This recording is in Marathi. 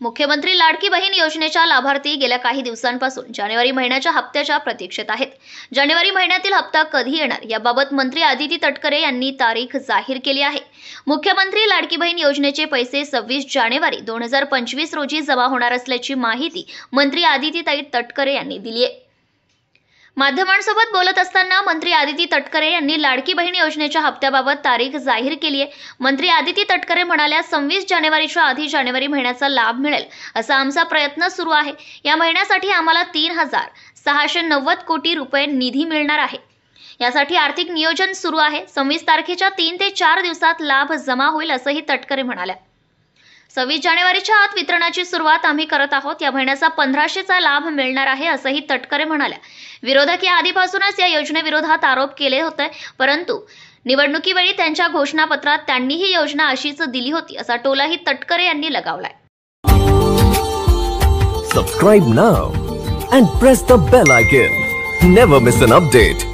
मुख्यमंत्री लाडकी बहीण योजनेच्या लाभार्थी गेल्या काही दिवसांपासून जानेवारी महिन्याच्या हप्त्याच्या प्रतीक्षेत आहेत। जानेवारी महिन्यातील हप्ता कधी येणार याबाबत मंत्री आदिती तटकरे यांनी तारीख जाहीर केली आहे। मुख्यमंत्री लाडकी बहीण योजनेचे पैसे 26 जानेवारी 2025 रोजी जमा होणार असल्याची माहिती मंत्री आदिती तटकरे यांनी दिली आहे। माध्यमांसोबत बोलत असताना मंत्री आदिती तटकरे यांनी लाडकी बहीण योजनेच्या हप्त्याबाबत तारीख जाहीर केली आहे। मंत्री आदिती तटकरे म्हणाल्या, 26 जानेवारीच्या आधी जानेवारी महिन्याचा लाभ मिळेल असा आमचा प्रयत्न सुरू आहे। या महिन्यासाठी आम्हाला 3,690 कोटी रुपये निधी मिळणार आहे। यासाठी आर्थिक नियोजन सुरू आहे। 26 तारखेच्या 3 ते 4 दिवसात लाभ जमा होईल असंही तटकरे म्हणाल्या। 26 जानेवारीच्या आत वितरणाची सुरुवात आम्ही करत आहोत। या महिन्याचा 1500चा लाभ मिळणार आहे असंही तटकरे म्हणाल्या। विरोधक या आधीपासूनच या योजनेविरोधात आरोप केले होते, परंतु निवडणुकीवेळी त्यांच्या घोषणापत्रात त्यांनी ही योजना अशीच दिली होती असा टोलाही तटकरे यांनी लगावलाय। Subscribe now and press the bell icon. Never miss an update.